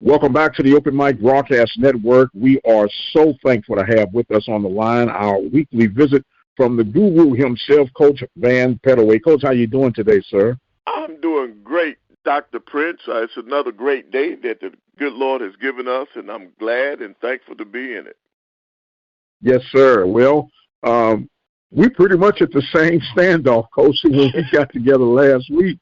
Welcome back to the Open Mic Broadcast Network. We are so thankful to have with us on the line our weekly visit from the guru himself, Coach Van Pettaway. Coach, how you doing today, sir? I'm doing great, Dr. Prince. It's another great day that the good Lord has given us, and I'm glad and thankful to be in it. Yes, sir. Well, we pretty much at the same standoff, Coach, when we got together last week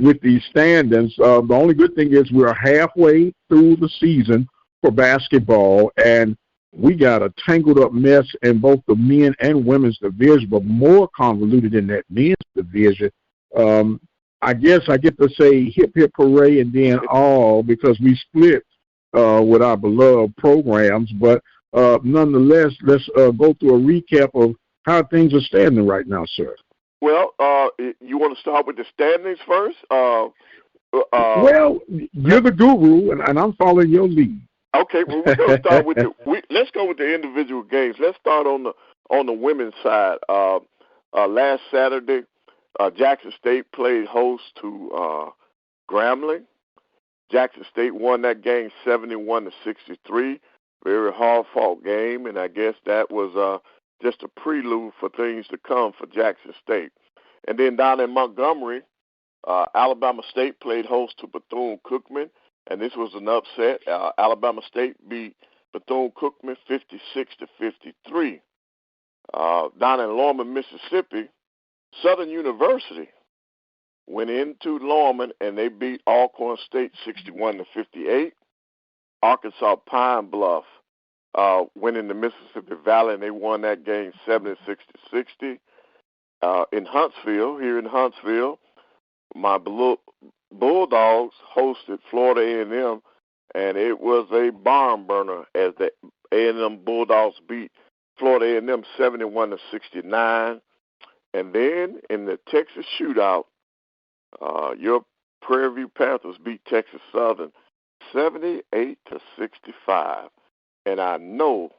with these standings. The only good thing is we're halfway through the season for basketball, and we got a tangled up mess in both the men and women's division, but more convoluted in that men's division. I guess I get to say hip, hip, hooray, and then all because we split with our beloved programs. But nonetheless, let's go through a recap of how things are standing right now, sir. Well, you want to start with the standings first? Well, you're the guru, and I'm following your lead. Okay, well, we're going to start with let's go with the individual games. Let's start on the women's side. Last Saturday, Jackson State played host to Grambling. Jackson State won that game 71-63. Very hard-fought game, and I guess that was just a prelude for things to come for Jackson State. And then down in Montgomery, Alabama State played host to Bethune-Cookman, and this was an upset. Alabama State beat Bethune-Cookman 56-53. Down in Lorman, Mississippi, Southern University went into Lorman, and they beat Alcorn State 61-58. Arkansas Pine Bluff went in the Mississippi Valley, and they won that game 76-60. In Huntsville, my Bulldogs hosted Florida A&M, and it was a barn burner as the A&M Bulldogs beat Florida A&M 71-69. And then in the Texas shootout, your Prairie View Panthers beat Texas Southern 78-65. And I know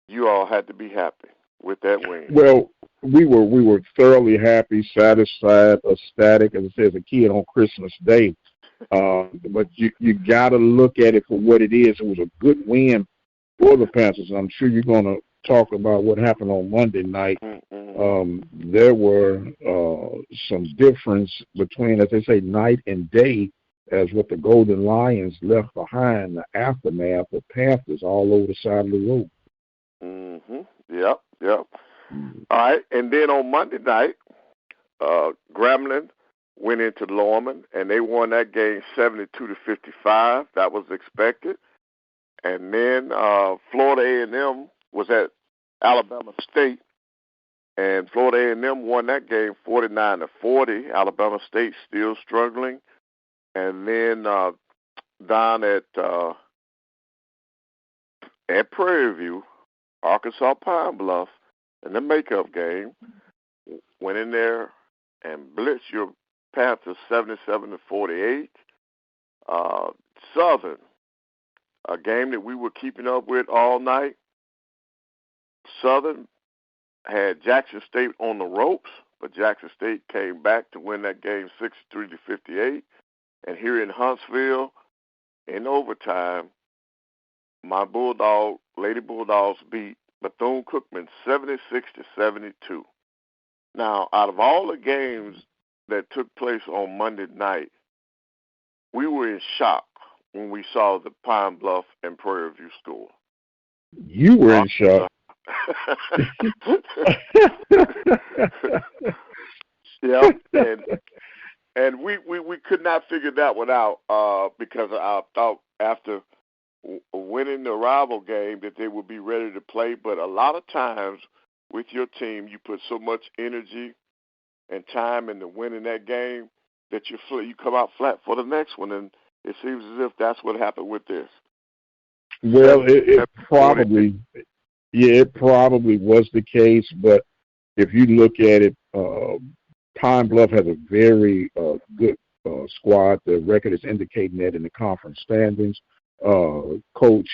you all had to be happy with that win. Well, we were thoroughly happy, satisfied, ecstatic, as I said, as a kid on Christmas Day. But you got to look at it for what it is. It was a good win for the Panthers. I'm sure you're going to talk about what happened on Monday night. Mm-hmm. There were some difference between, as they say, night and day, as what the Golden Lions left behind, the aftermath of Panthers all over the side of the road. Mm-hmm. Yep. Mm-hmm. All right, and then on Monday night, Grambling went into Lorman, and they won that game 72-55. That was expected. And then Florida A&M was at Alabama State, and Florida A&M won that game 49-40. Alabama State still struggling. And then down at Prairie View, Arkansas Pine Bluff, in the makeup game, went in there and blitzed your Panthers 77-48. Southern, a game that we were keeping up with all night. Southern had Jackson State on the ropes, but Jackson State came back to win that game 63-58. And here in Huntsville, in overtime, my Lady Bulldogs beat Bethune-Cookman 76-72. Now, out of all the games that took place on Monday night, we were in shock when we saw the Pine Bluff and Prairie View score. You were in shock. Yeah, and we could not figure that one out because I thought after winning the rival game that they would be ready to play. But a lot of times with your team, you put so much energy and time into winning that game that you come out flat for the next one, and it seems as if that's what happened with this. Well, it probably was the case, but if you look at it, Pine Bluff has a very good squad. The record is indicating that in the conference standings. Coach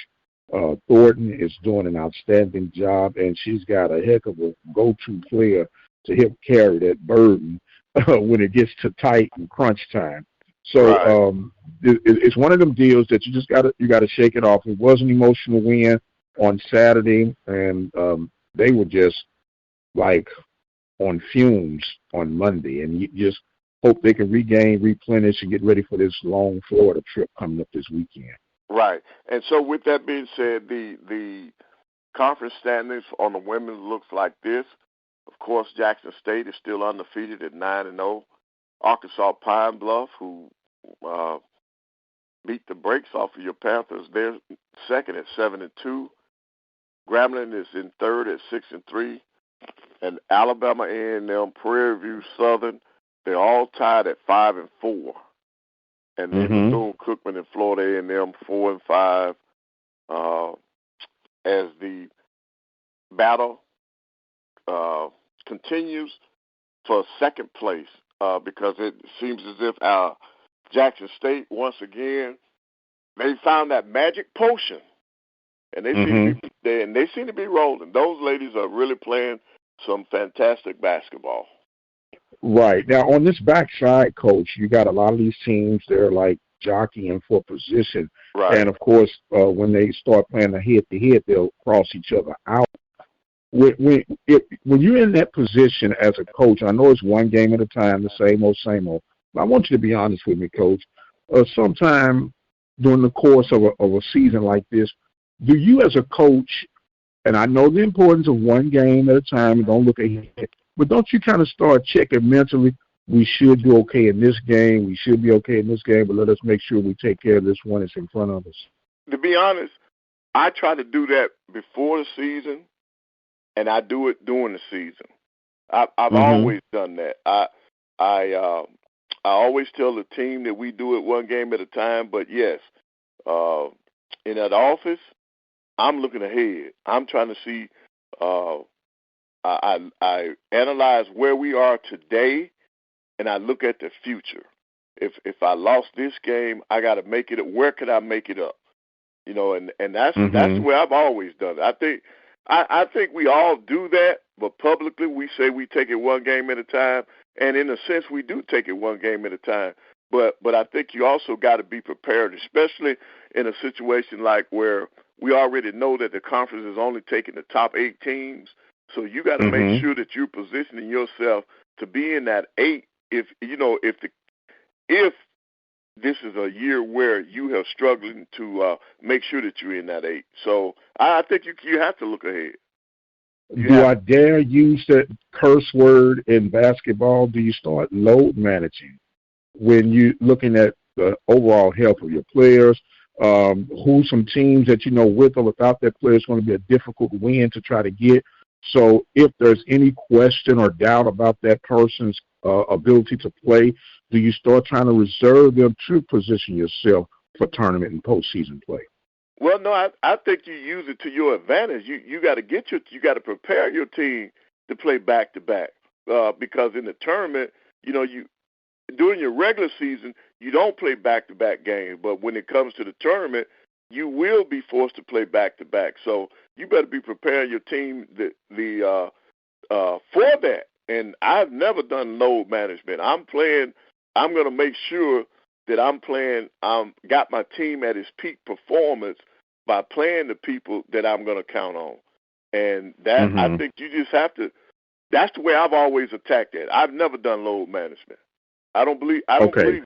Thornton is doing an outstanding job, and she's got a heck of a go-to player to help carry that burden when it gets to tight and crunch time. So right. it's one of them deals that you gotta shake it off. It was an emotional win on Saturday, and they were just like on fumes on Monday, and you just hope they can replenish, and get ready for this long Florida trip coming up this weekend. Right. And so with that being said, the conference standings on the women looks like this. Of course, Jackson State is still undefeated at 9-0. Arkansas Pine Bluff, who beat the brakes off of your Panthers, they're second at 7-2. Grambling is in third at 6-3. And Alabama A&M, Prairie View Southern, they're all tied at 5-4. And then Bethune-Cookman and Florida A&M 4-5. As the battle continues for second place, because it seems as if Jackson State, once again, they found that magic potion, and they seem to be rolling. Those ladies are really playing some fantastic basketball. Right. Now, on this backside, Coach, you got a lot of these teams, they're like jockeying for position. Right. And, of course, when they start playing a head-to-head, they'll cross each other out. When you're in that position as a coach, I know it's one game at a time, the same old, but I want you to be honest with me, Coach. Sometime during the course of a season like this, do you as a coach, and I know the importance of one game at a time and don't look ahead, but don't you kind of start checking mentally, we should do okay in this game, we should be okay in this game, but let us make sure we take care of this one that's in front of us? To be honest, I try to do that before the season, and I do it during the season. I've always done that. I always tell the team that we do it one game at a time, but yes, in that office, I'm looking ahead. I'm trying to see, I analyze where we are today, and I look at the future. If I lost this game, I got to make it up. Where could I make it up? You know, and that's the way I've always done it. I think we all do that, but publicly we say we take it one game at a time, and in a sense we do take it one game at a time. But I think you also got to be prepared, especially in a situation like where we already know that the conference is only taking the top 8 teams. So you got to make sure that you're positioning yourself to be in that 8. If this is a year where you have struggling to make sure that you're in that 8. So I think you have to look ahead. I dare use that curse word in basketball? Do you start load managing when you're looking at the overall health of your players? Who some teams that you know with or without that player is going to be a difficult win to try to get. So if there's any question or doubt about that person's ability to play, do you start trying to reserve them to position yourself for tournament and postseason play? Well, no, I think you use it to your advantage. You got to you got to prepare your team to play back to back, because in the tournament, during your regular season you don't play back to back games, but when it comes to the tournament, you will be forced to play back to back. So you better be preparing your team for that. And I've never done load management. I'm going to make sure that I'm playing, got my team at its peak performance by playing the people that I'm going to count on. And that I think you just have to, that's the way I've always attacked it. I've never done load management. I don't believe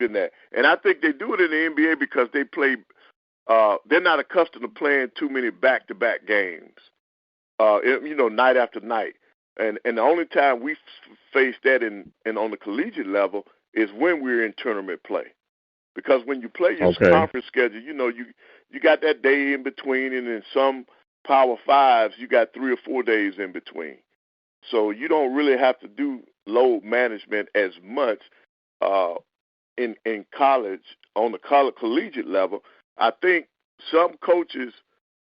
in that. And I think they do it in the NBA because they play, they're not accustomed to playing too many back-to-back games, night after night. And the only time we face that in on the collegiate level is when we're in tournament play. Because when you play your conference schedule, you got that day in between, and in some Power Fives, you got 3 or 4 days in between. So you don't really have to do load management as much in college, on the collegiate level. I think some coaches,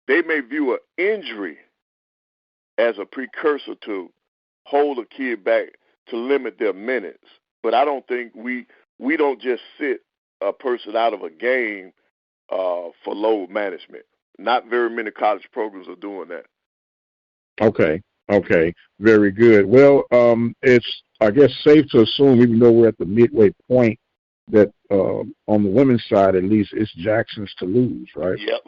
they may view an injury as a precursor to hold a kid back to limit their minutes. But I don't think we don't just sit a person out of a game for load management. Not very many college programs are doing that. Okay, very good. Well, it's, I guess, safe to assume, even though we're at the midway point, that on the women's side, at least, it's Jackson's to lose, right? Yep.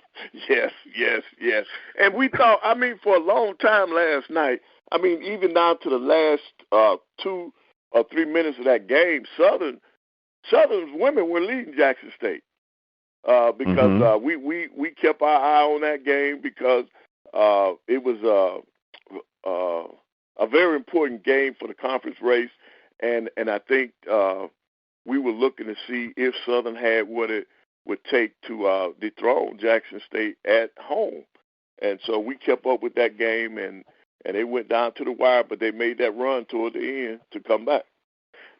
Yes. And we thought, for a long time last night, even down to the last 2 or 3 minutes of that game, Southern's women were leading Jackson State because we kept our eye on that game because it was a very important game for the conference race, and I think we were looking to see if Southern had what it would take to dethrone Jackson State at home. And so we kept up with that game, and it went down to the wire, but they made that run toward the end to come back.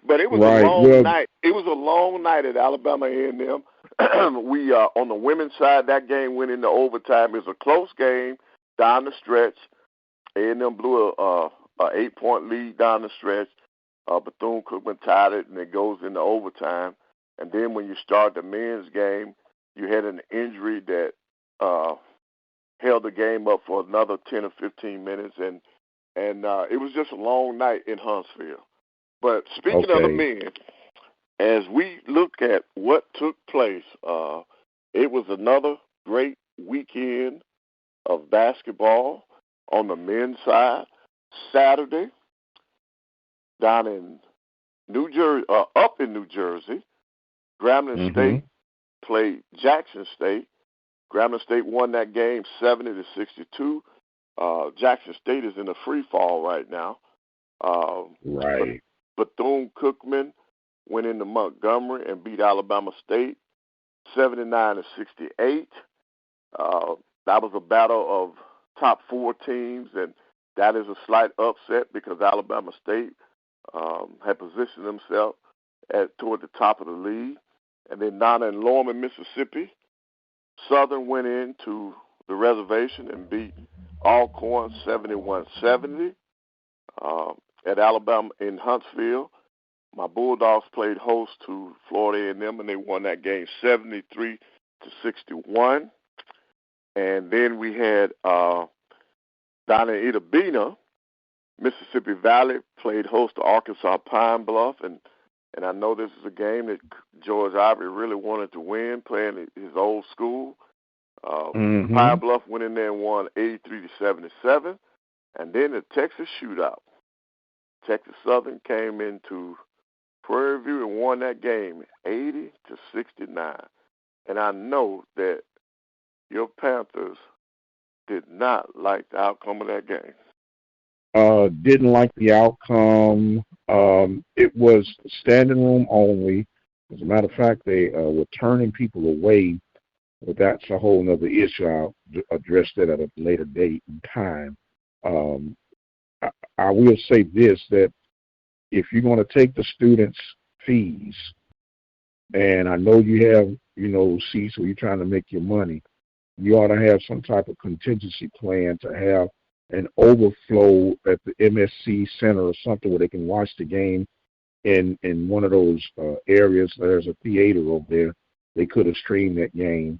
But it was a long night. It was a long night at Alabama A&M. We on the women's side, that game went into overtime. It was a close game down the stretch. A&M blew a 8-point lead down the stretch. Bethune-Cookman tied it, and it goes into overtime. And then when you start the men's game, you had an injury that held the game up for another 10 or 15 minutes, and it was just a long night in Huntsville. But speaking of the men, as we look at what took place, it was another great weekend of basketball on the men's side. Saturday, down in New Jersey, up in New Jersey, Grambling State played Jackson State. Grambling State won that game 70-62. Jackson State is in a free fall right now. Right. Bethune-Cookman went into Montgomery and beat Alabama State 79-68. That was a battle of top 4 teams, and that is a slight upset because Alabama State had positioned themselves toward the top of the league. And then down in Lorman, Mississippi, Southern went into the reservation and beat Alcorn 71-70. At Alabama in Huntsville, my Bulldogs played host to Florida A&M, and they won that game 73-61. And then we had down in Itta Bena, Mississippi Valley played host to Arkansas Pine Bluff, and I know this is a game that George Ivory really wanted to win, playing his old school. Pine Bluff went in there and won 83-77, and then the Texas shootout. Texas Southern came into Prairie View and won that game 80-69, and I know that your Panthers did not like the outcome of that game. Didn't like the outcome. It was standing room only. As a matter of fact, they were turning people away, but that's a whole other issue. I'll address that at a later date and time. I will say this, that if you're going to take the students' fees, and I know you have, seats where you're trying to make your money, you ought to have some type of contingency plan to have an overflow at the MSC Center or something where they can watch the game in one of those areas. There's a theater over there. They could have streamed that game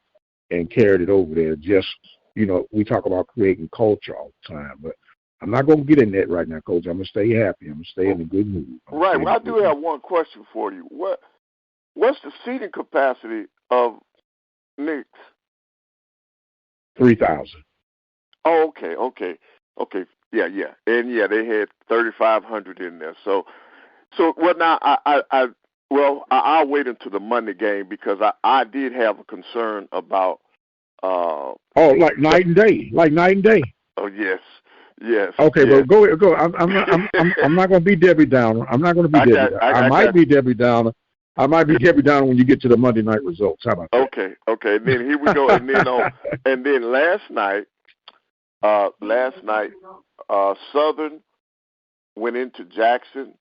and carried it over there. Just, we talk about creating culture all the time, but I'm not going to get in that right now, Coach. I'm going to stay happy. I'm going to stay in a good mood. Right. Well, I do have one question for you. What's the seating capacity of Knicks? 3,000. Oh, okay. Yeah. And they had 3,500 in there. So well, now I'll wait until the Monday game because I did have a concern about. Like night and day. Oh yes. Okay, well, go. I'm not going to be Debbie Downer. I'm not going to be Debbie Downer. I might be Debbie Downer. I might be Debbie Downer when you get to the Monday night results. How about that? Okay. And then here we go. And then last night, Southern went into Jackson,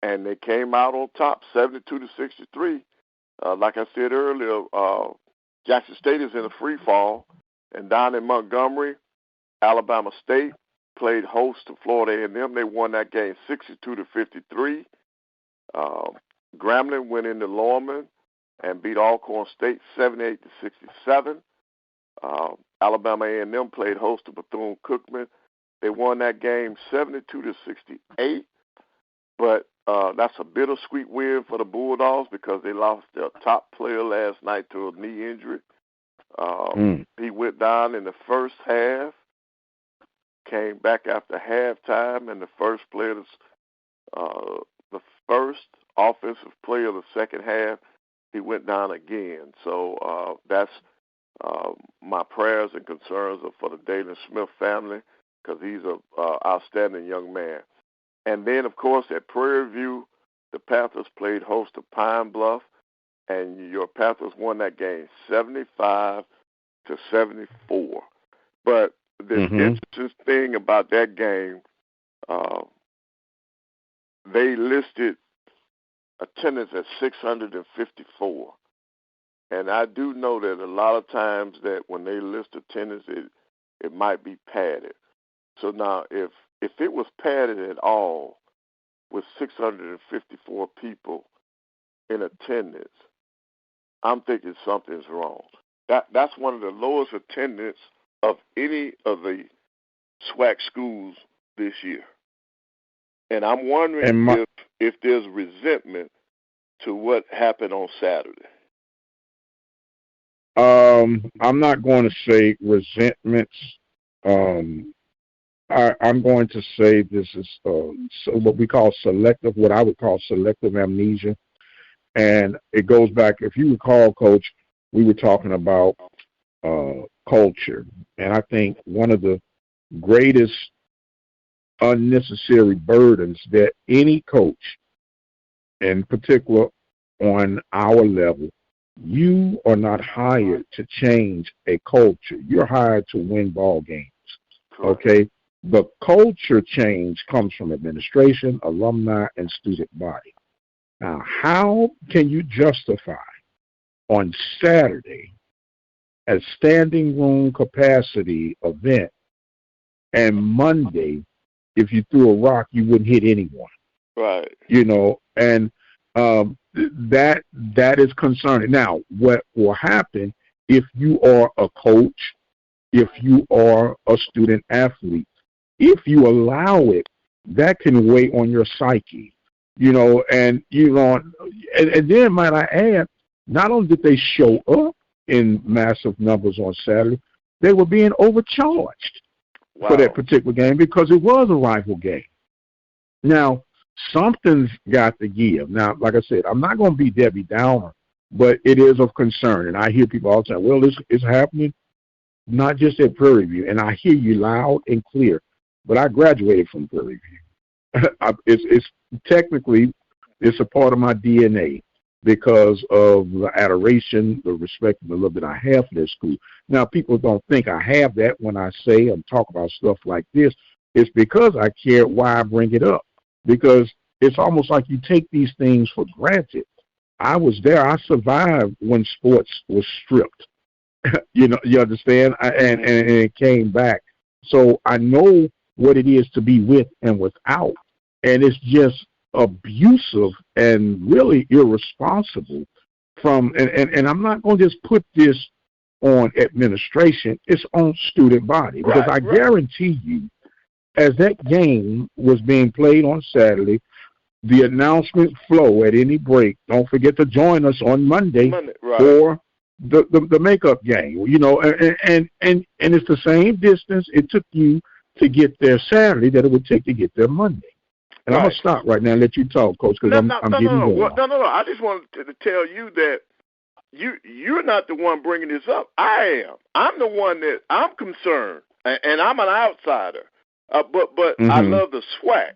and they came out on top, 72-63. Like I said earlier, Jackson State is in a free fall, and down in Montgomery, Alabama State played host to Florida A&M. They won that game 62-53. Grambling went into Lorman and beat Alcorn State 78-67. Alabama A&M played host to Bethune-Cookman. They won that game 72-68. But That's a bittersweet win for the Bulldogs because they lost their top player last night to a knee injury. He went down in the first half, came back after halftime, and the first offensive player of the second half, he went down again. So that's my prayers and concerns are for the Dayton Smith family because he's an outstanding young man. And then, of course, at Prairie View, the Panthers played host to Pine Bluff, and your Panthers won that game 75-74. But the interesting thing about that game, they listed attendance at 654. And I do know that a lot of times that when they list attendance, it might be padded. So now if it was padded at all with 654 people in attendance, I'm thinking something's wrong. That's one of the lowest attendance of any of the SWAC schools this year. And I'm wondering if there's resentment to what happened on Saturday. I'm not going to say resentments. I'm going to say this is what I would call selective amnesia. And it goes back, if you recall, Coach, we were talking about culture. And I think one of the greatest unnecessary burdens that any coach, in particular on our level, you are not hired to change a culture. You're hired to win ball games. Correct. Okay? The culture change comes from administration, alumni, and student body. Now, how can you justify on Saturday a standing room capacity event and Monday, if you threw a rock, you wouldn't hit anyone? Right. And that is concerning. Now, what will happen if you are a coach, if you are a student athlete, if you allow it, that can weigh on your psyche, and then might I add, not only did they show up in massive numbers on Saturday, they were being overcharged for that particular game because it was a rival game. Now, something's got to give. Now, like I said, I'm not going to be Debbie Downer, but it is of concern. And I hear people all the time, well, it's happening not just at Prairie View. And I hear you loud and clear, but I graduated from Prairie View. It's technically, it's a part of my DNA because of the adoration, the respect, and the love that I have for this school. Now, people don't think I have that when I say and talk about stuff like this. It's because I care why I bring it up. Because it's almost like you take these things for granted. I was there. I survived when sports was stripped. You understand? And it came back. So I know what it is to be with and without. And it's just abusive and really irresponsible and I'm not going to just put this on administration. It's on student body. Because I guarantee you, as that game was being played on Saturday, the announcement flow at any break. Don't forget to join us on Monday for the makeup game. And it's the same distance it took you to get there Saturday that it would take to get there Monday. And I'm gonna stop right now and let you talk, Coach, because I'm getting going. No. I just wanted to tell you that you're not the one bringing this up. I am. I'm the one that I'm concerned, and I'm an outsider. But I love the SWAC.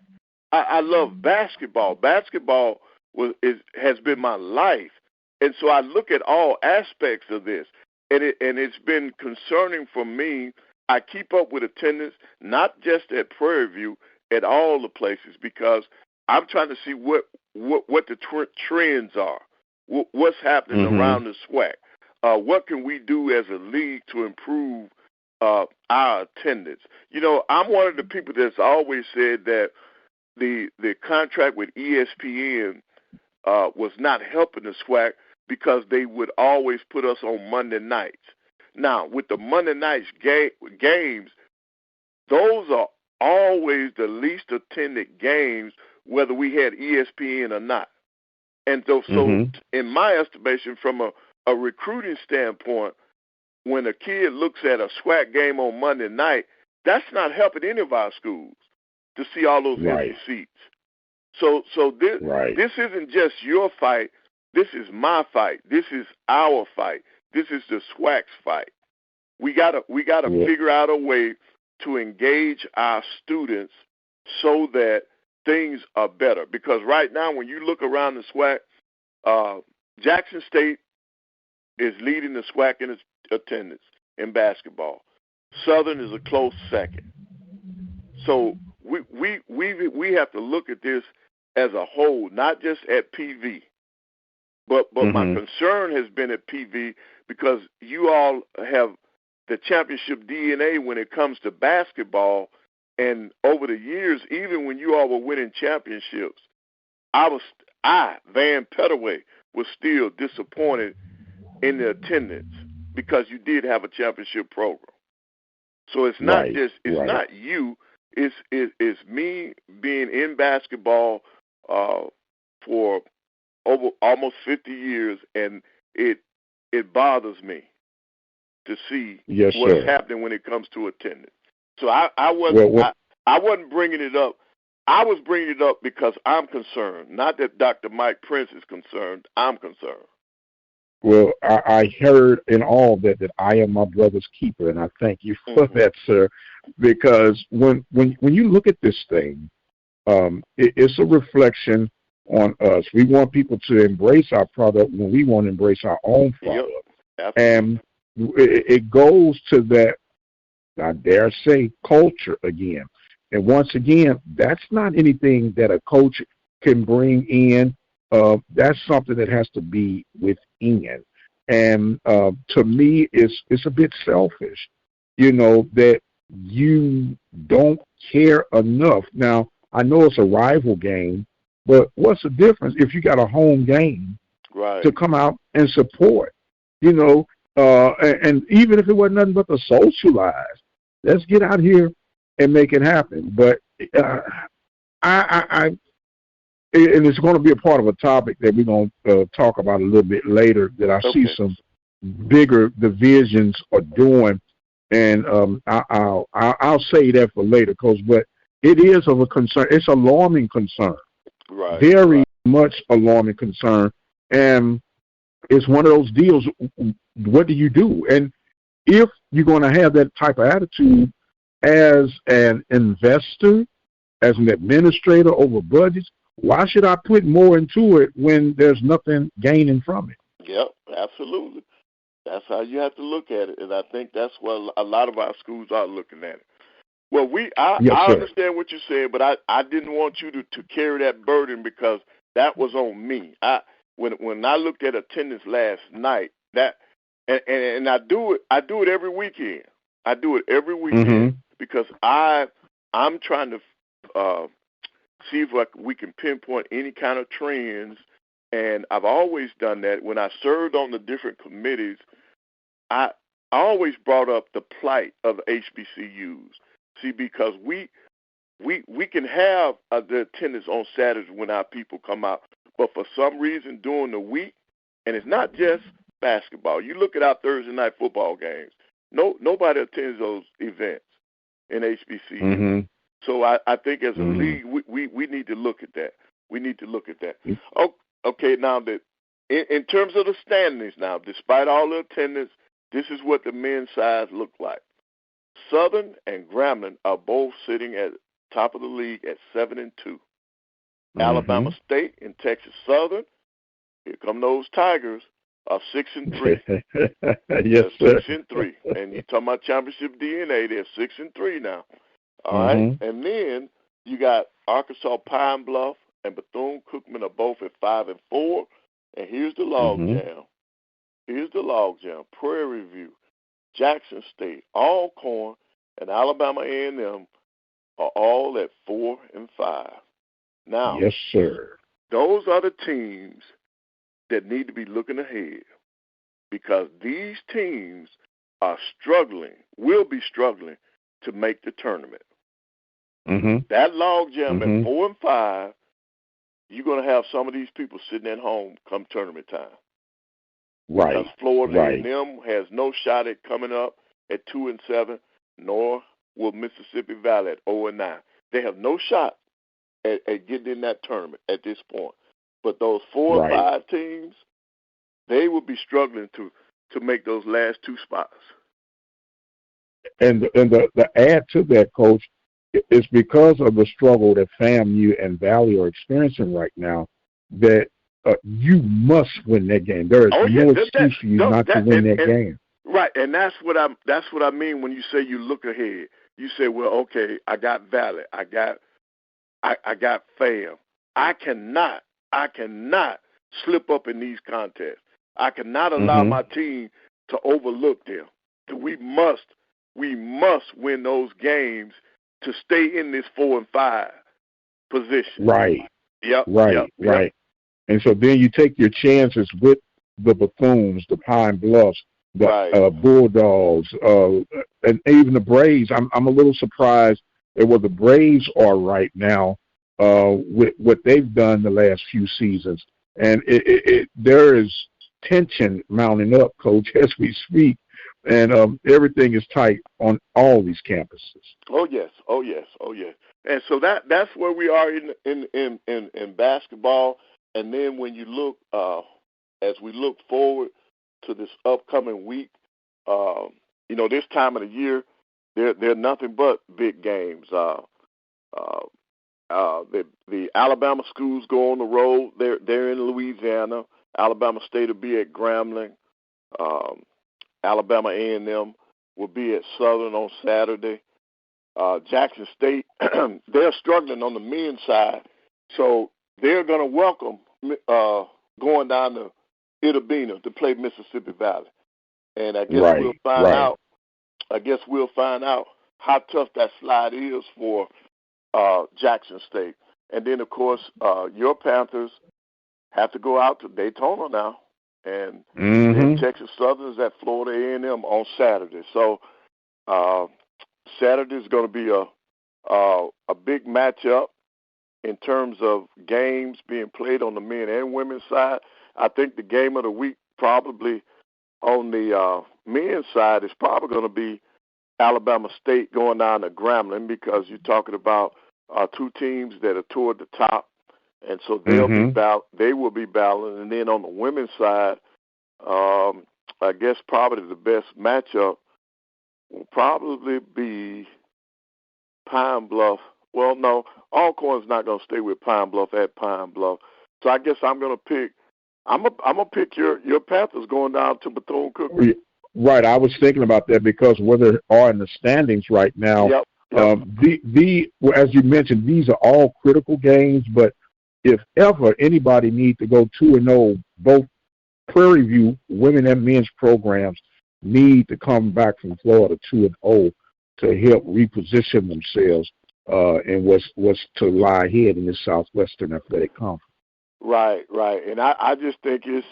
I love basketball. Basketball has been my life, and so I look at all aspects of this, and it's been concerning for me. I keep up with attendance, not just at Prairie View, at all the places, because I'm trying to see what the trends are, what's happening around the SWAC. What can we do as a league to improve our attendance? I'm one of the people that's always said that the contract with ESPN was not helping the SWAC because they would always put us on Monday nights. Now, with the Monday nights games, those are always the least attended games whether we had ESPN or not. And so in my estimation, from a recruiting standpoint, when a kid looks at a SWAC game on Monday night, that's not helping any of our schools to see all those empty seats. So this isn't just your fight. This is my fight. This is our fight. This is the SWAC's fight. We gotta figure out a way to engage our students so that things are better. Because right now, when you look around the SWAC, Jackson State is leading the SWAC in its attendance in basketball. Southern is a close second. So we have to look at this as a whole, not just at PV. But my concern has been at PV because you all have the championship DNA when it comes to basketball. And over the years, even when you all were winning championships, Van Pettaway, was still disappointed in the attendance because you did have a championship program. So it's not not you. It's me being in basketball for over almost 50 years, and it bothers me to see what's happening when it comes to attendance. So I wasn't bringing it up. I was bringing it up because I'm concerned, not that Dr. Mike Prince is concerned. I'm concerned. Well, I heard in all that I am my brother's keeper, and I thank you for that, sir. Because when you look at this thing, it's a reflection on us. We want people to embrace our product when we want to embrace our own product. Yep, and it goes to that, I dare say, culture again. And once again, that's not anything that a coach can bring in. That's something that has to be within. And to me, it's a bit selfish, that you don't care enough. Now, I know it's a rival game, but what's the difference if you got a home game to come out and support, and even if it wasn't nothing but to socialize, let's get out here and make it happen. But and it's going to be a part of a topic that we're going to talk about a little bit later that I see some bigger divisions are doing. And I'll say that for later, but it is of a concern. It's alarming concern, very much alarming concern. And it's one of those deals. What do you do? And if you're going to have that type of attitude as an investor, as an administrator over budgets, why should I put more into it when there's nothing gaining from it? Yep, absolutely. That's how you have to look at it, and I think that's what a lot of our schools are looking at it. Well, I understand what you're saying, but I didn't want you to carry that burden because that was on me. When I looked at attendance last night, and I do it every weekend. I do it every weekend because I'm trying to see if we can pinpoint any kind of trends, and I've always done that. When I served on the different committees, I always brought up the plight of HBCUs. See, because we can have the attendance on Saturdays when our people come out, but for some reason during the week, and it's not just basketball. You look at our Thursday night football games. Nobody attends those events in HBCU. So I think as a league, we need to look at that. We need to look at that. Okay, now that in terms of the standings now, despite all the attendance, this is what the men's side look like. Southern and Grambling are both sitting at the top of the league at 7-2. Alabama State and Texas Southern, here come those Tigers, are 6-3. Yes, sir. 6-3. And you're talking about championship DNA, they're 6-3 now. All right, and then you got Arkansas Pine Bluff and Bethune-Cookman are both at 5-4. And here's the log jam. Here's the log jam. Prairie View, Jackson State, Alcorn, and Alabama A&M are all at 4-5. Now, yes, sir. Those are the teams that need to be looking ahead because these teams are struggling, will be struggling to make the tournament. That log jam at 4-5 you're going to have some of these people sitting at home come tournament time. Right. Because Florida right. A&M has no shot at coming up at 2-7, nor will Mississippi Valley at 0-9. They have no shot at getting in that tournament at this point. But those 4 or 5 teams, they will be struggling to make those last 2 spots. And the add to that, Coach, is because of the struggle that FAMU and Valley are experiencing right now, that you must win that game. There is no excuse for you not to win that game. Right, and that's what I mean when you say you look ahead. You say, well, okay, I got Valley, I got FAM. I cannot slip up in these contests. I cannot allow my team to overlook them. We must win those games to stay in this 4 and 5 position. Right. Yep. Right. Right. And so then you take your chances with the Bethunes, the Pine Bluffs, the Bulldogs, and even the Braves. I'm a little surprised at where the Braves are right now with what they've done the last few seasons. And there is tension mounting up, Coach, as we speak. And everything is tight on all these campuses. Oh yes. And so that's where we are in basketball. And then when you look, as we look forward to this upcoming week, this time of the year, they're nothing but big games. The Alabama schools go on the road. They're in Louisiana. Alabama State will be at Grambling. Alabama A&M will be at Southern on Saturday. Jackson State, they're struggling on the men's side, so they're going to welcome going down to Itabena to play Mississippi Valley. And I guess we'll find out. I guess we'll find out how tough that slide is for Jackson State. And then, of course, your Panthers have to go out to Daytona now. And then Texas Southern is at Florida A&M on Saturday. So Saturday is going to be a big matchup in terms of games being played on the men and women's side. I think the game of the week probably on the men's side is probably going to be Alabama State going down to Grambling, because you're talking about 2 teams that are toward the top. And so they will be battling. And then on the women's side, I guess probably the best matchup will probably be Pine Bluff. Well, no, Alcorn's not going to stay with Pine Bluff at Pine Bluff. So I guess I'm going to pick. I'm gonna pick your Panthers going down to Bethune-Cookman. Right, I was thinking about that because where they are in the standings right now. Yep. As you mentioned, these are all critical games, but if ever anybody needs to go 2-0, both Prairie View women and men's programs need to come back from Florida 2-0 to help reposition themselves in what's to lie ahead in the Southwestern Athletic Conference. Right, and I just think it's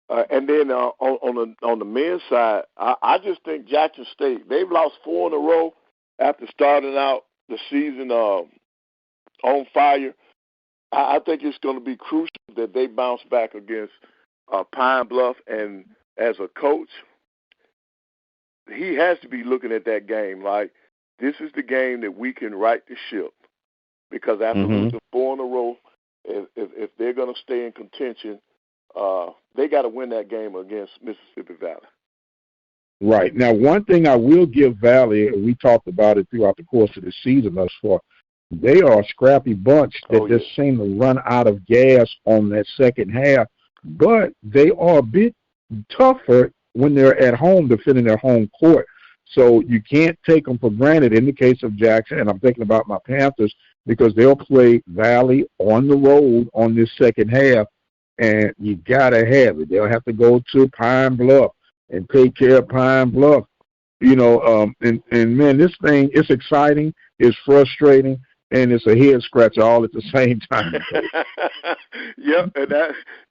and then on the men's side, I just think Jackson State, they've lost 4 in a row after starting out the season on fire. I think it's going to be crucial that they bounce back against Pine Bluff. And as a coach, he has to be looking at that game like, this is the game that we can right the ship. Because after losing 4 in a row, if they're going to stay in contention, they got to win that game against Mississippi Valley. Right. Now, one thing I will give Valley, and we talked about it throughout the course of the season thus far, they are a scrappy bunch that just seem to run out of gas on that second half, but they are a bit tougher when they're at home defending their home court. So you can't take them for granted in the case of Jackson, and I'm thinking about my Panthers, because they'll play Valley on the road on this second half, and you got to have it. They'll have to go to Pine Bluff and take care of Pine Bluff. And man, this thing, it's exciting, it's frustrating, and it's a head scratcher all at the same time. Yep, and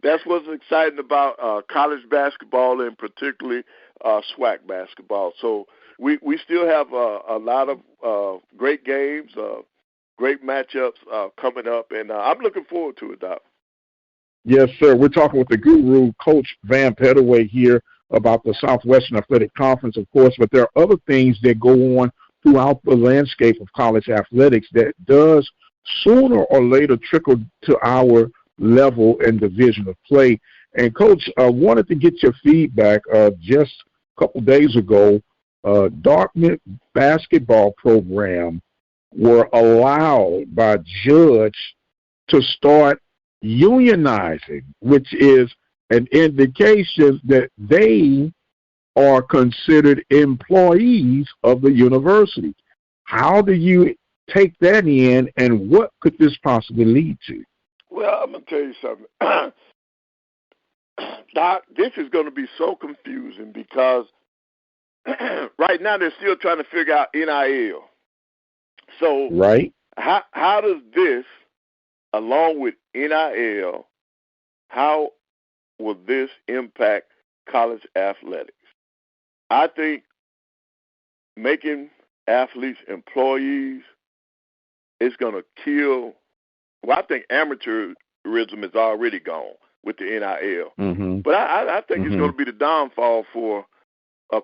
that's what's exciting about college basketball, and particularly SWAC basketball. So we still have a lot of great games. great matchups coming up, and I'm looking forward to it, Doc. Yes, sir. We're talking with the guru, Coach Van Pettaway, here about the Southwestern Athletic Conference, of course, but there are other things that go on throughout the landscape of college athletics that does sooner or later trickle to our level and division of play. And, Coach, I wanted to get your feedback. Just a couple days ago, Dartmouth basketball program were allowed by a judge to start unionizing, which is an indication that they are considered employees of the university. How do you take that in, and what could this possibly lead to? Well, I'm going to tell you something. Doc, this is going to be so confusing because right now they're still trying to figure out NIL. So right, how does this, along with NIL, how will this impact college athletics? I think making athletes employees is going to kill. Well, I think amateurism is already gone with the NIL. Mm-hmm. But I think it's going to be the downfall for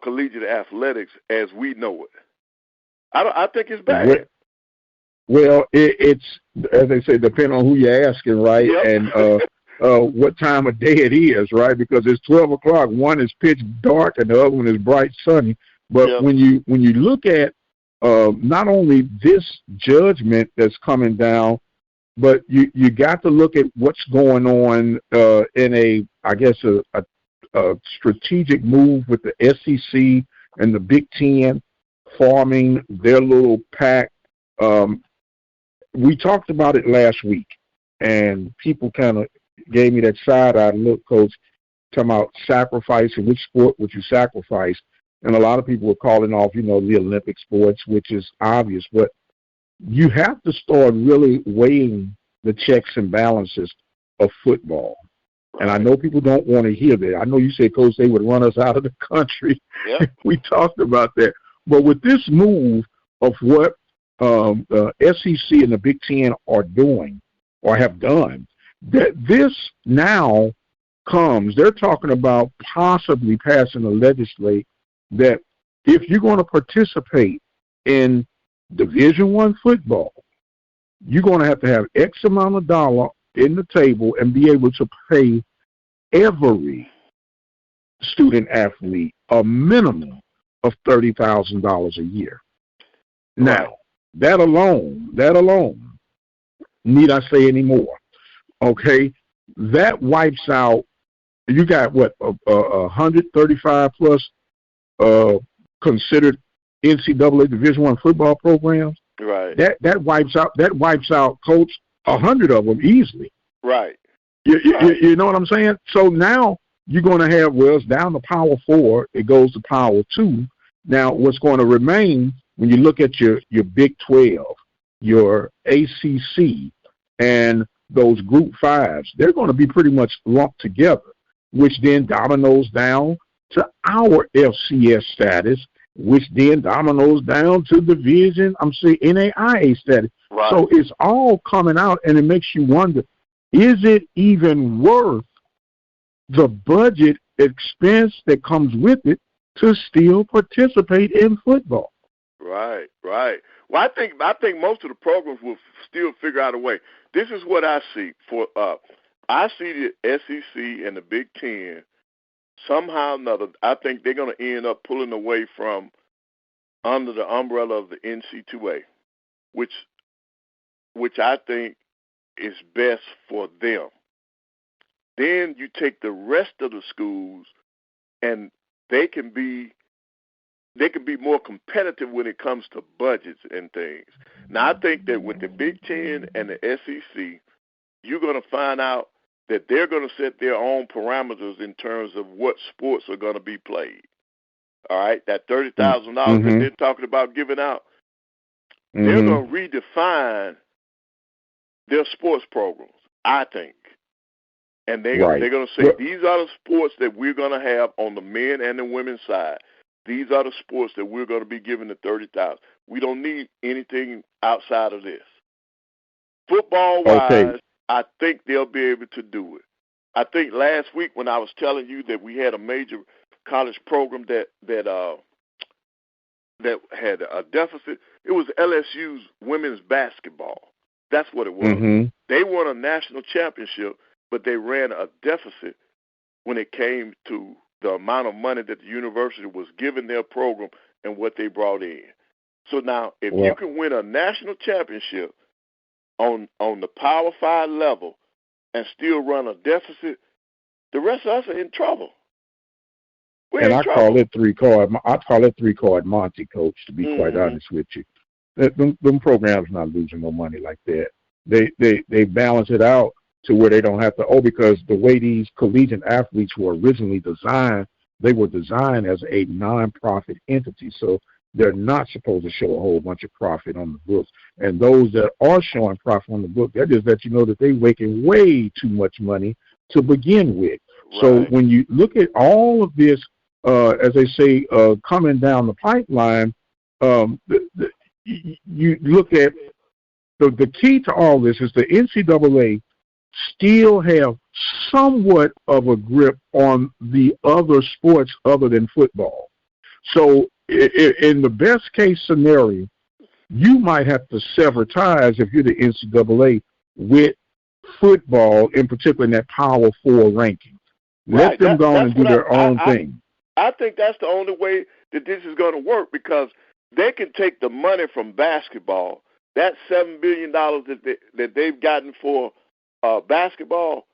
collegiate athletics as we know it. I think it's bad. Well, it's, as they say, depending on who you're asking, right? Yep. And what time of day it is, right? Because it's 12 o'clock. One is pitch dark and the other one is bright sunny. But yep. when you look at not only this judgment that's coming down, but you got to look at what's going on in a strategic move with the SEC and the Big Ten forming their little pack. We talked about it last week, and people kind of gave me that side-eyed look, Coach, talking about sacrificing, which sport would you sacrifice? And a lot of people were calling off, the Olympic sports, which is obvious. But you have to start really weighing the checks and balances of football. And I know people don't want to hear that. I know you said, Coach, they would run us out of the country. Yep. We talked about that. But with this move of what the SEC and the Big Ten are doing or have done, that this now comes, they're talking about possibly passing a legislate that if you're going to participate in Division I football, you're going to have X amount of dollar in the table and be able to pay every student athlete a minimum of $30,000 a year. Right. Now, that alone, need I say any more? Okay, that wipes out. You got what 135 plus considered NCAA Division I football programs. Right. That wipes out, Coach, 100 of them easily. Right. You know what I'm saying? So now you're going to have, well, it's down to Power 4. It goes to Power 2. Now, what's going to remain when you look at your Big 12, your ACC, and those Group 5s, they're going to be pretty much lumped together, which then dominoes down to our FCS status, which then dominoes down to NAIA status. Right. So it's all coming out, and it makes you wonder, is it even worth the budget expense that comes with it to still participate in football? Right. Well, I think most of the programs will still figure out a way. This is what I see I see the SEC and the Big Ten somehow or another. I think they're going to end up pulling away from under the umbrella of the NC2A, which I think is best for them. Then you take the rest of the schools, and they can be more competitive when it comes to budgets and things. Now, I think that with the Big Ten and the SEC, you're going to find out that they're going to set their own parameters in terms of what sports are going to be played. All right, that $30,000 that they're talking about giving out, they're going to redefine their sports programs, I think. And they're going to say, these are the sports that we're going to have on the men and the women's side. These are the sports that we're going to be giving the $30,000. We don't need anything outside of this. Football-wise, I think they'll be able to do it. I think last week when I was telling you that we had a major college program that had a deficit, it was LSU's women's basketball. That's what it was. Mm-hmm. They won a national championship, but they ran a deficit when it came to the amount of money that the university was giving their program and what they brought in. So now, if you can win a national championship on the Power 5 level and still run a deficit, the rest of us are in trouble. I call it three-card Monty, Coach, to be quite honest with you. Them programs not losing no money like that. They balance it out to where they don't have to, because the way these collegiate athletes were originally designed, they were designed as a non-profit entity. So they're not supposed to show a whole bunch of profit on the books. And those that are showing profit on the book, that just lets you know that they're making way too much money to begin with. Right. So when you look at all of this, as they say, coming down the pipeline, you look at the key to all this is the NCAA still have somewhat of a grip on the other sports other than football. So in the best case scenario, you might have to sever ties if you're the NCAA with football, in particular in that Power 4 ranking. Let them go on and do their own thing. I think that's the only way that this is going to work, because they can take the money from basketball, that $7 billion that they've gotten for basketball,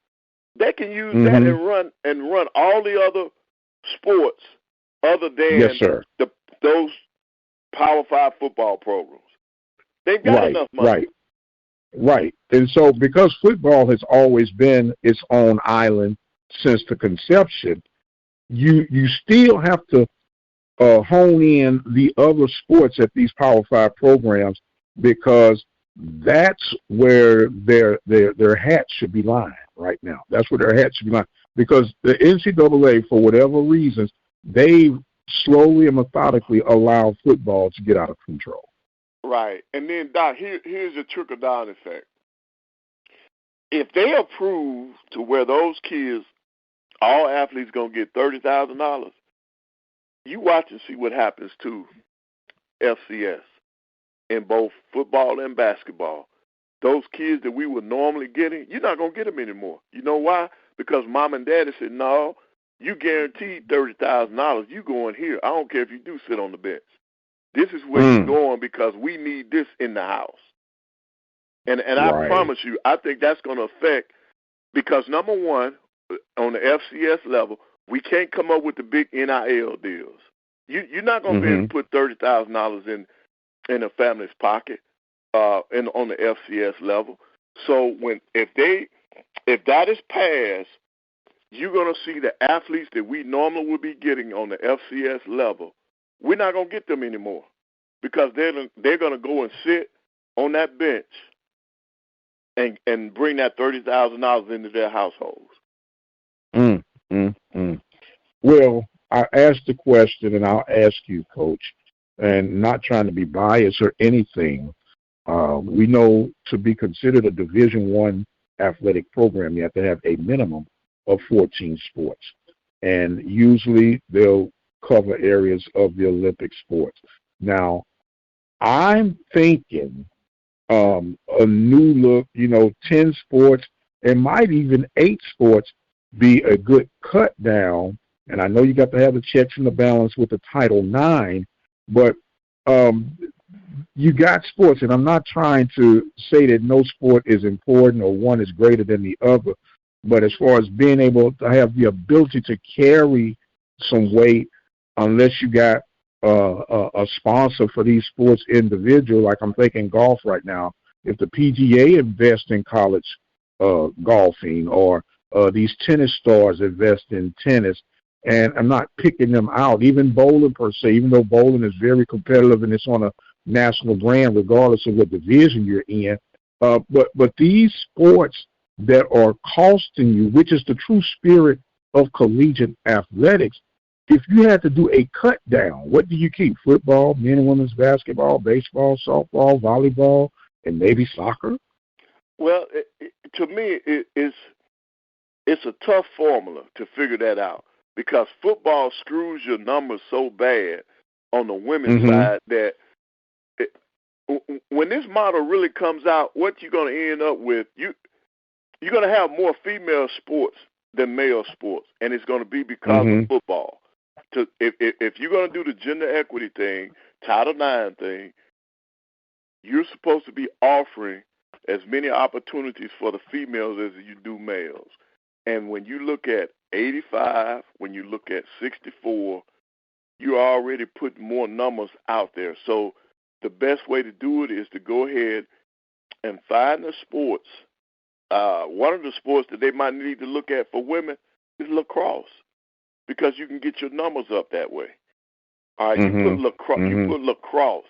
they can use that and run all the other sports other than those Power 5 football programs. They've got enough money. Right. And so because football has always been its own island since the conception, you still have to hone in the other sports at these Power 5 programs, because that's where their hats should be lying right now. That's where their hats should be lying, because the NCAA, for whatever reasons, they slowly and methodically allow football to get out of control. Right. And then, Doc, here's the trickle-down effect. If they approve to where those kids, all athletes, going to get $30,000, you watch and see what happens to FCS in both football and basketball. Those kids that we were normally getting, you're not going to get them anymore. You know why? Because mom and daddy said, no, you guaranteed $30,000. You going here. I don't care if you do sit on the bench. This is where you're going, because we need this in the house. And I promise you, I think that's going to affect, because, number one, on the FCS level, we can't come up with the big NIL deals. You're not going to be able to put $30,000 in a family's pocket on the FCS level. So if that is passed, you're going to see the athletes that we normally would be getting on the FCS level. We're not going to get them anymore, because they're going to go and sit on that bench and bring that $30,000 into their households. Well, I asked the question, and I'll ask you, Coach, and not trying to be biased or anything. We know to be considered a Division I athletic program, you have to have a minimum of 14 sports. And usually they'll cover areas of the Olympic sports. Now, I'm thinking a new look, 10 sports, and might even 8 sports be a good cut down. And I know you got to have the checks and the balance with the Title IX, but you got sports, and I'm not trying to say that no sport is important or one is greater than the other, but as far as being able to have the ability to carry some weight, unless you got a sponsor for these sports individual, like I'm thinking golf right now, if the PGA invests in college golfing, or these tennis stars invest in tennis, and I'm not picking them out, even bowling per se, even though bowling is very competitive and it's on a national brand regardless of what division you're in, but these sports that are costing you, which is the true spirit of collegiate athletics, if you had to do a cut down, what do you keep? Football, men and women's basketball, baseball, softball, volleyball, and maybe soccer? Well, to me, it's a tough formula to figure that out because football screws your numbers so bad on the women's side that when this model really comes out, what you're going to end up with, you're going to have more female sports than male sports, and it's going to be because of football. If you're going to do the gender equity thing, Title IX thing, you're supposed to be offering as many opportunities for the females as you do males. And when you look at 85, when you look at 64, you're already putting more numbers out there. So the best way to do it is to go ahead and find the sports. One of the sports that they might need to look at for women is lacrosse because you can get your numbers up that way. All right, you put lacrosse.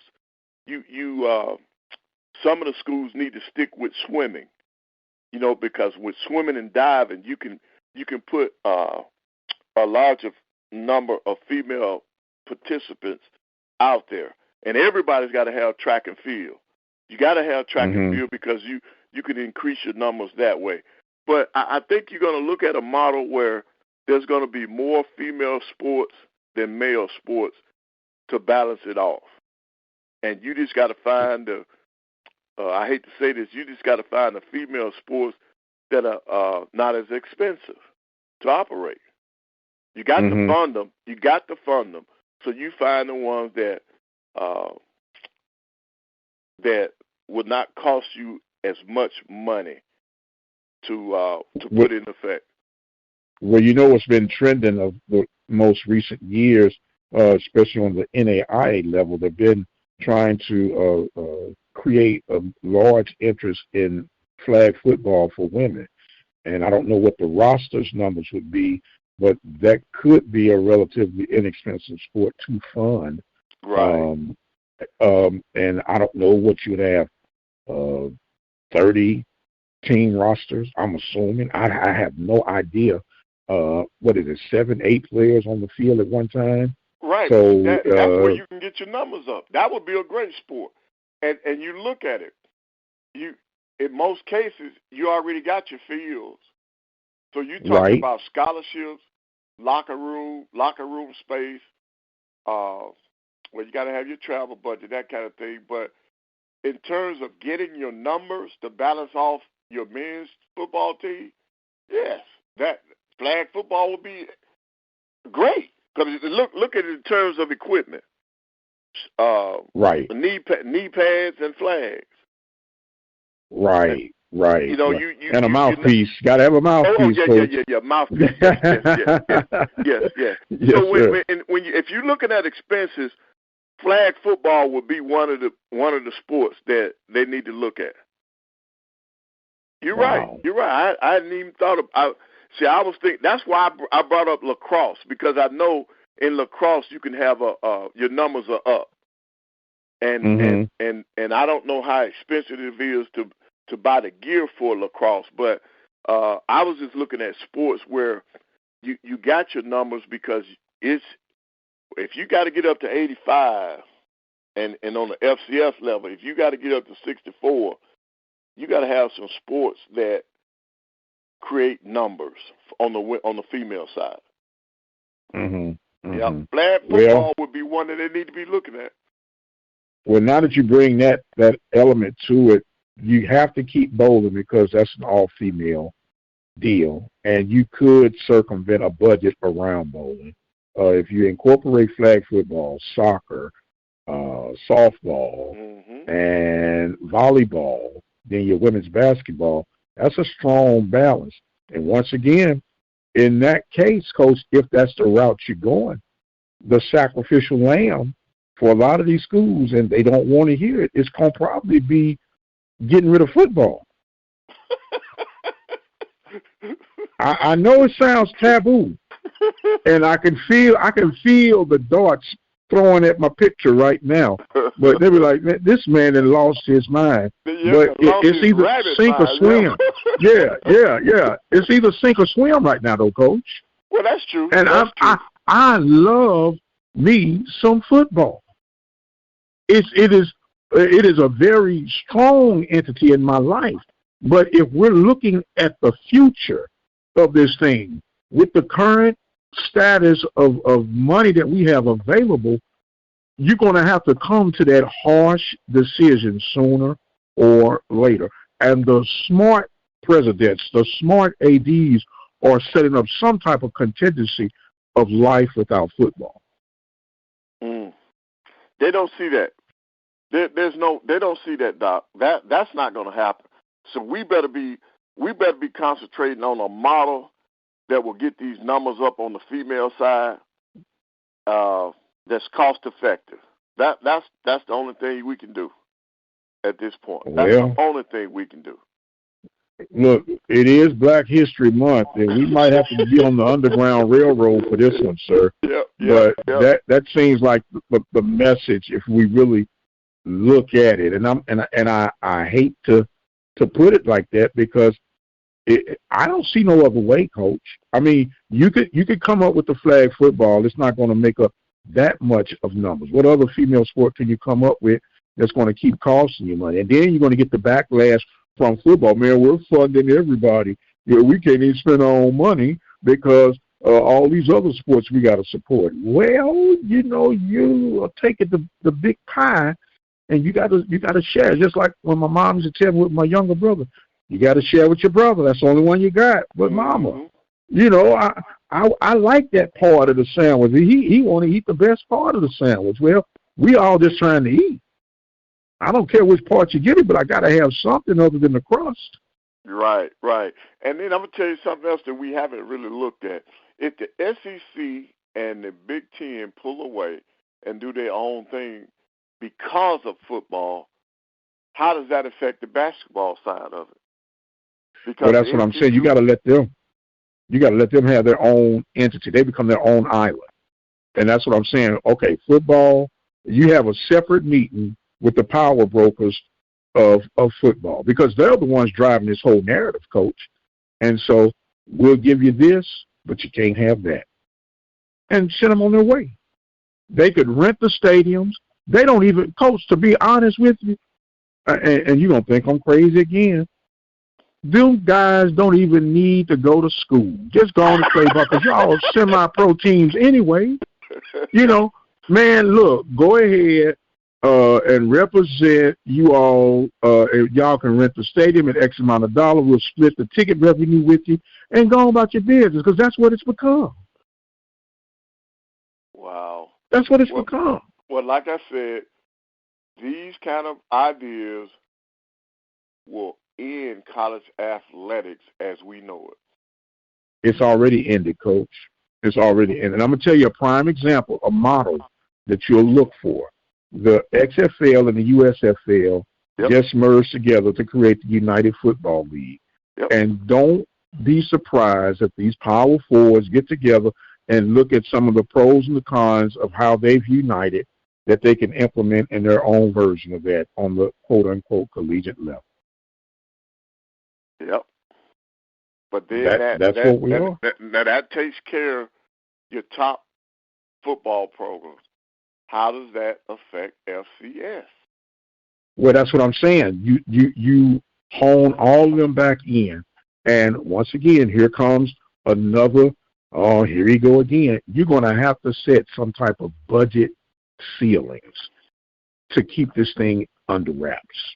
Some of the schools need to stick with swimming, because with swimming and diving, you can put a larger number of female participants out there, and everybody's got to have track and field. You got to have track and field because you can increase your numbers that way. But I think you're going to look at a model where there's going to be more female sports than male sports to balance it off, and you just got to find I hate to say this, you just got to find the female sports that are not as expensive to operate. You got to fund them. You got to fund them. So you find the ones that would not cost you as much money to put in effect. Well, what's been trending of the most recent years, especially on the NAIA level, they've been trying to create a large interest in flag football for women. And I don't know what the roster's numbers would be, but that could be a relatively inexpensive sport to fund. Right. And I don't know what you'd have, 30 team rosters, I'm assuming. I have no idea. What is it, 7, 8 players on the field at one time? Right. So that's where you can get your numbers up. That would be a great sport. And you look at it, in most cases, you already got your fields. So you're talking about scholarships, locker room space, well, you got to have your travel budget, that kind of thing. But in terms of getting your numbers to balance off your men's football team, yes, that flag football would be great. Because look at it in terms of equipment. Knee pads and flags. Right. You and a mouthpiece. Got to have a mouthpiece. Yeah. Mouthpiece. Yes. So if you're looking at expenses, flag football would be one of the sports that they need to look at. You're right. I hadn't even thought of. I was thinking. That's why I brought up lacrosse because I know in lacrosse you can have your numbers are up, and I don't know how expensive it is to buy the gear for lacrosse, but I was just looking at sports where you got your numbers because if you got to get up to 85 and on the FCS level, if you got to get up to 64, you got to have some sports that create numbers on the female side. Yeah, flag football would be one that they need to be looking at. Well, now that you bring that element to it, you have to keep bowling because that's an all-female deal, and you could circumvent a budget around bowling. If you incorporate flag football, soccer, softball, and volleyball, then your women's basketball, that's a strong balance. And once again, in that case, Coach, if that's the route you're going, the sacrificial lamb for a lot of these schools, and they don't want to hear it, it's going to probably be getting rid of football. I know it sounds taboo, and I can feel the darts throwing at my picture right now. But they be like, man, this man had lost his mind. But it's either sink or swim. Yeah. It's either sink or swim right now, though, Coach. Well, that's true. And I love me some football. It is a very strong entity in my life. But if we're looking at the future of this thing, with the current status of money that we have available, you're going to have to come to that harsh decision sooner or later. And the smart presidents, the smart ADs are setting up some type of contingency of life without football. They don't see that. They don't see that, Doc. That's not going to happen. So we better be concentrating on a model that will get these numbers up on the female side. That's cost effective. That's the only thing we can do at this point. That's the only thing we can do. Look, it is Black History Month, and we might have to be on the Underground Railroad for this one, sir. But that seems like the message if we really look at it. And I hate to put it like that because I don't see no other way, Coach. I mean, you could come up with the flag football. It's not going to make up that much of numbers. What other female sport can you come up with that's going to keep costing you money? And then you're going to get the backlash from football. Man, we're funding everybody. We can't even spend our own money because all these other sports we got to support. Well, you are taking the big pie, and you got to share. Just like when my mom used to tell me with my younger brother, you got to share with your brother. That's the only one you got. But mama, I like that part of the sandwich. He want to eat the best part of the sandwich. Well, we all just trying to eat. I don't care which part you get it, but I got to have something other than the crust. Right. And then I'm going to tell you something else that we haven't really looked at. If the SEC and the Big Ten pull away and do their own thing because of football, how does that affect the basketball side of it? Because that's what I'm saying. You got to let them have their own entity. They become their own island. And that's what I'm saying. Okay, football, you have a separate meeting with the power brokers of football because they're the ones driving this whole narrative, Coach. And so we'll give you this, but you can't have that. And send them on their way. They could rent the stadiums. They don't even, Coach, to be honest with you, and you're going to think I'm crazy again, them guys don't even need to go to school. Just go on and play ball because y'all are semi-pro teams anyway. Man, look, go ahead and represent you all. Y'all can rent the stadium at X amount of dollars. We'll split the ticket revenue with you and go on about your business because that's what it's become. Wow. That's what it's become. Well, like I said, these kind of ideas will end college athletics as we know it. It's already ended, Coach. It's already ended. And I'm going to tell you a prime example, a model that you'll look for. The XFL and the USFL just merged together to create the United Football League. And don't be surprised if these power forwards get together and look at some of the pros and the cons of how they've united that they can implement in their own version of that on the quote-unquote collegiate level. Yep. But then that's what we are. That takes care of your top football programs. How does that affect FCS? Well, that's what I'm saying. You hone all of them back in. And once again, here comes another, here we go again. You're going to have to set some type of budget ceilings to keep this thing under wraps.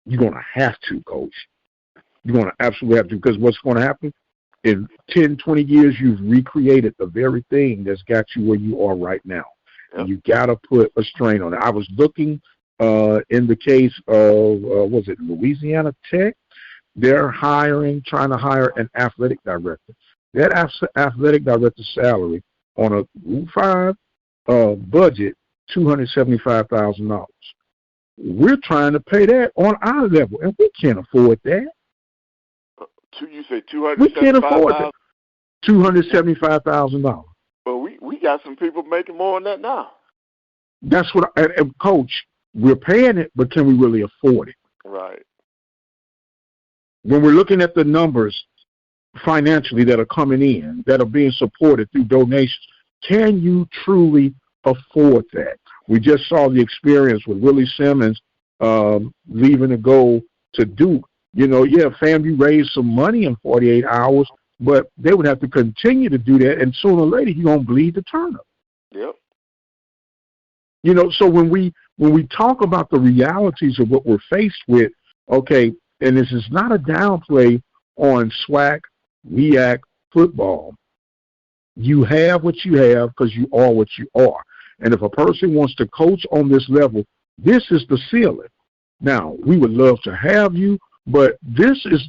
You're going to have to, Coach. You're going to absolutely have to, because what's going to happen? In 10, 20 years, you've recreated the very thing that's got you where you are right now. And you got to put a strain on it. I was looking in the case of, was it Louisiana Tech? They're trying to hire an athletic director. That athletic director salary on a Rule 5 budget, $275,000. We're trying to pay that on our level, and we can't afford that. You say $275,000? We can't afford that. $275,000. But we got some people making more than that now. That's what, and Coach, we're paying it, but can we really afford it? Right. When we're looking at the numbers financially that are coming in, that are being supported through donations, can you truly afford that? We just saw the experience with Willie Simmons leaving to go to Duke You know, yeah, FAMU raised some money in 48 hours, but they would have to continue to do that, and sooner or later you're going to bleed the turnip. Yep. You know, so when we talk about the realities of what we're faced with, okay, and this is not a downplay on SWAC, WEAC, football. You have what you have because you are what you are. And if a person wants to coach on this level, this is the ceiling. Now, we would love to have you, but this is,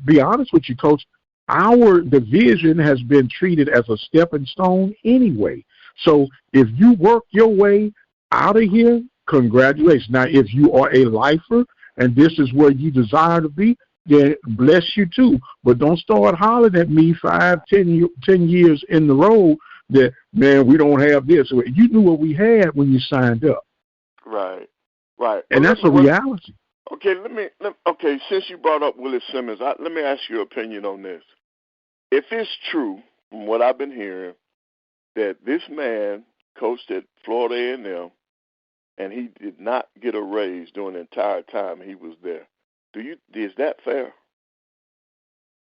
be honest with you, Coach, our division has been treated as a stepping stone anyway. So if you work your way out of here, congratulations. Now, if you are a lifer and this is where you desire to be, then bless you too. But don't start hollering at me 5, 10 years in the road that, man, we don't have this. You knew what we had when you signed up. Right, right. And that's a reality. Okay, okay, since you brought up Willie Simmons, let me ask your opinion on this. If it's true, from what I've been hearing, that this man coached at Florida A&M and he did not get a raise during the entire time he was there, is that fair?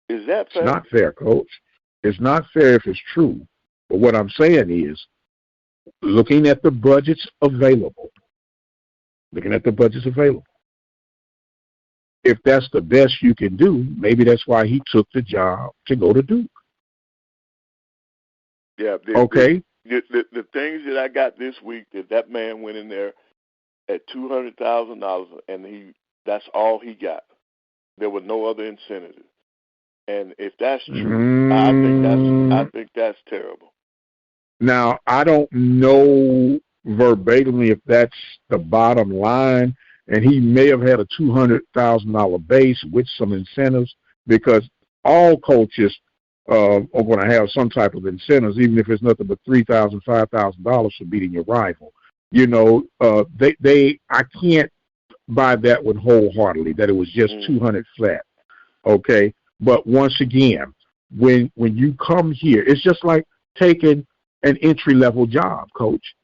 Is that fair? It's not fair, Coach. It's not fair if it's true. But what I'm saying is, looking at the budgets available, if that's the best you can do, maybe that's why he took the job to go to Duke. Yeah. Okay. The things that I got this week, that man went in there at $200,000, and that's all he got. There were no other incentives. And if that's true, I think that's terrible. Now, I don't know verbatimly if that's the bottom line, and he may have had a $200,000 base with some incentives, because all coaches are going to have some type of incentives, even if it's nothing but $3,000, $5,000 for beating your rival. You know, I can't buy that one wholeheartedly, that it was just 200 flat. Okay, but once again, when you come here, it's just like taking an entry-level job, Coach.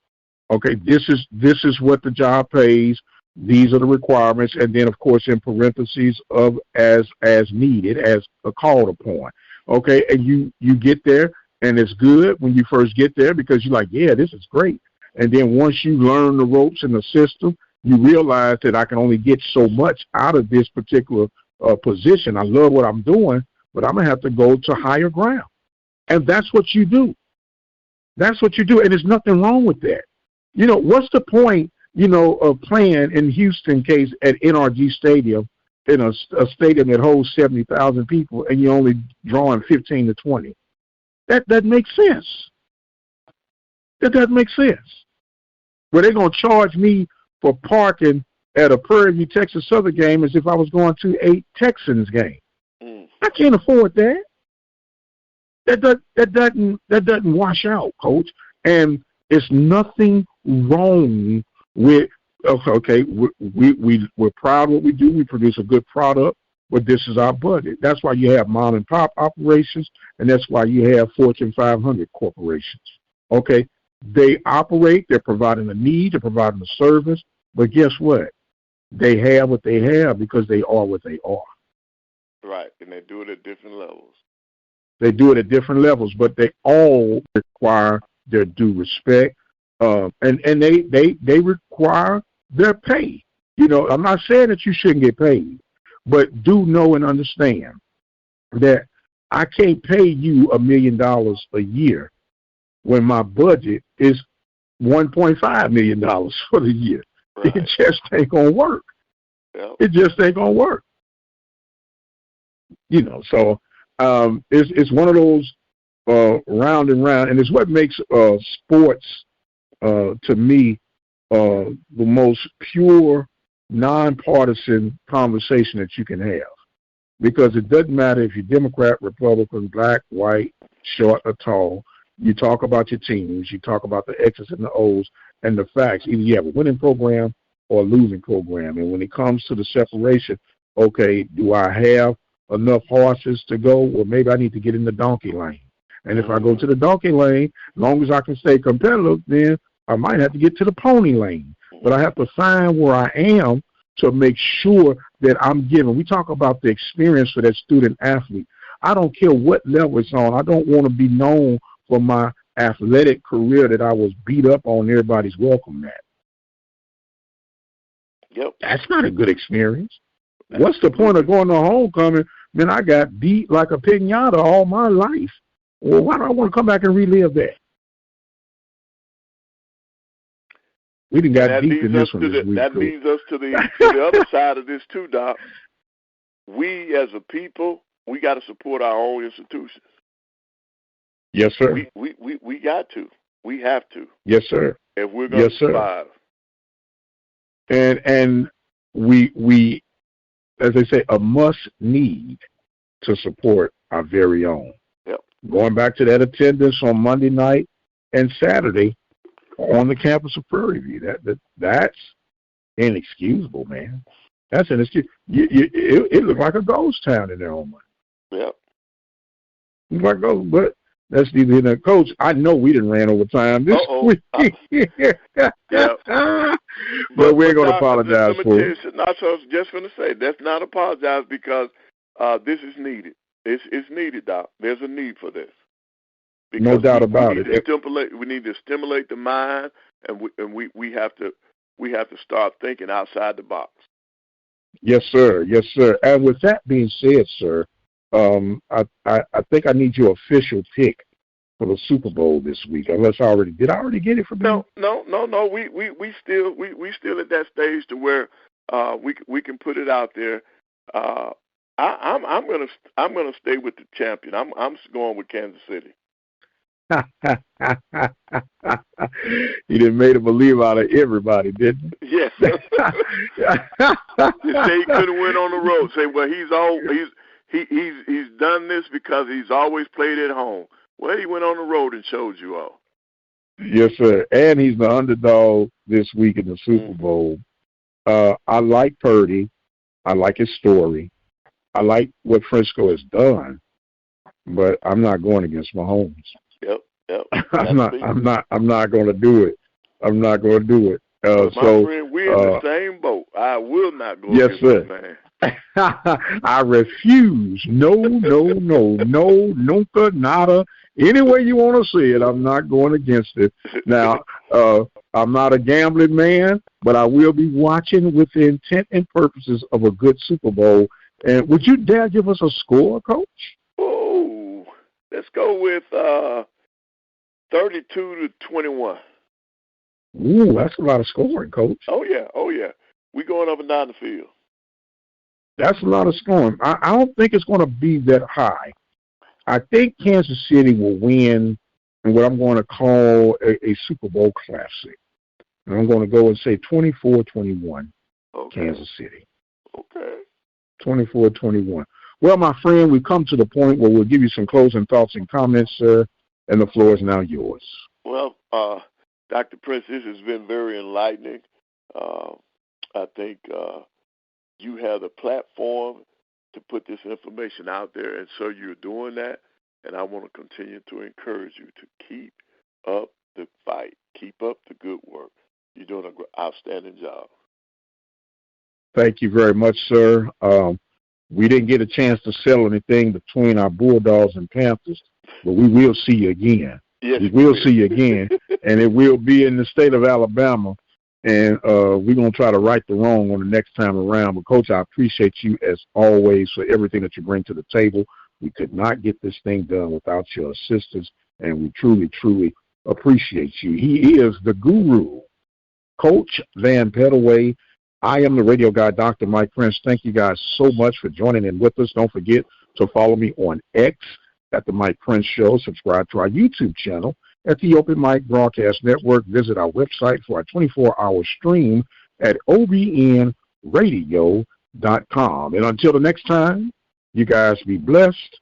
Okay, this is what the job pays. These are the requirements, and then, of course, in parentheses, of as needed, as called upon. Okay, and you get there, and it's good when you first get there because you're like, yeah, this is great. And then once you learn the ropes in the system, you realize that I can only get so much out of this particular position. I love what I'm doing, but I'm going to have to go to higher ground. And that's what you do. That's what you do, and there's nothing wrong with that. You know, what's the point, you know, of playing in Houston case at NRG Stadium, in a stadium that holds 70,000 people, and you're only drawing 15 to 20? That makes sense. That doesn't make sense. Well, they're going to charge me for parking at a Prairie View, Texas Southern game as if I was going to a Texans game. I can't afford that. That doesn't wash out, Coach. And it's nothing wrong with, okay, we're proud of what we do. We produce a good product, but this is our budget. That's why you have mom and pop operations, and that's why you have Fortune 500 corporations. Okay, they operate, they're providing a need, they're providing a service, but guess what? They have what they have because they are what they are. Right, and they do it at different levels. They do it at different levels, but they all require their due respect, and they require their pay. You know, I'm not saying that you shouldn't get paid, but do know and understand that I can't pay you $1 million a year when my budget is $1.5 million for the year. Right. It just ain't gonna work. Yep. It just ain't gonna work. You know, so it's one of those round and round, and it's what makes sports to me the most pure, nonpartisan conversation that you can have, because it doesn't matter if you're Democrat, Republican, black, white, short or tall. You talk about your teams, you talk about the X's and the O's and the facts. Either you have a winning program or a losing program. And when it comes to the separation, okay, do I have enough horses to go? Well, maybe I need to get in the donkey lane. And if I go to the donkey lane, as long as I can stay competitive, then I might have to get to the pony lane. But I have to find where I am to make sure that I'm giving. We talk about the experience for that student athlete. I don't care what level it's on. I don't want to be known for my athletic career that I was beat up on. Everybody's welcome that. Yep. That's not a good experience. What's the point of going to homecoming? Man, I got beat like a piñata all my life. Well, why do I want to come back and relive that? We didn't got deep in this one this week. That leads us to the other side of this too, Doc. We as a people, we got to support our own institutions. Yes, sir. We got to. We have to. Yes, sir. If we're going to survive. And we, as they say, a must need to support our very own. Yep. Going back to that attendance on Monday night and Saturday on the campus of Prairie View, that's inexcusable, man. That's inexcusable. It looked like a ghost town in there on Monday. Yep. It looked like ghost, but that's neither here nor Coach. I know we didn't ran over time this week. But we're going to apologize for it. I was just going to say, let's not apologize because this is needed. It's needed, Doc. There's a need for this. Because no doubt about it. We need to stimulate the mind, and we have to start thinking outside the box. Yes, sir. Yes, sir. And with that being said, sir, I think I need your official pick for the Super Bowl this week. Unless I already get it from you? No. We still at that stage to where we can put it out there. I'm gonna stay with the champion. I'm going with Kansas City. He done made a believer out of everybody, didn't he? Yes. You say he couldn't win on the road. Say, well, he's done this because he's always played at home. Well, he went on the road and showed you all. Yes, sir. And he's the underdog this week in the Super Bowl. I like Purdy. I like his story. I like what Frisco has done, but I'm not going against Mahomes. Yep. I'm not going to do it. I'm not going to do it. My friend, we're in the same boat. I will not go against this man. I refuse. No, nunca, nada. Any way you want to say it, I'm not going against it. Now, I'm not a gambling man, but I will be watching with the intent and purposes of a good Super Bowl. And would you dare give us a score, Coach? Oh, let's go with 32-21. Ooh, that's a lot of scoring, Coach. Oh yeah. We going up and down the field. That's a lot of scoring. I don't think it's going to be that high. I think Kansas City will win in what I'm going to call a Super Bowl classic. And I'm going to go and say 24-21, Kansas City. Okay. 24-21. Well, my friend, we've come to the point where we'll give you some closing thoughts and comments, sir, and the floor is now yours. Well, Dr. Prince, this has been very enlightening. I think you have the platform to put this information out there, and so you're doing that, and I want to continue to encourage you to keep up the fight, keep up the good work. You're doing an outstanding job. Thank you very much, sir. We didn't get a chance to settle anything between our Bulldogs and Panthers, but we will see you again. Yes, we will see you again, and it will be in the state of Alabama, and we're going to try to right the wrong on the next time around. But, Coach, I appreciate you, as always, for everything that you bring to the table. We could not get this thing done without your assistance, and we truly, truly appreciate you. He is the guru, Coach Van Pettaway. I am the radio guy, Dr. Mike Prince. Thank you guys so much for joining in with us. Don't forget to follow me on X at the Mike Prince Show. Subscribe to our YouTube channel at the Open Mic Broadcast Network. Visit our website for our 24-hour stream at obnradio.com. And until the next time, you guys be blessed,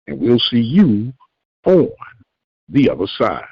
and we'll see you on the other side.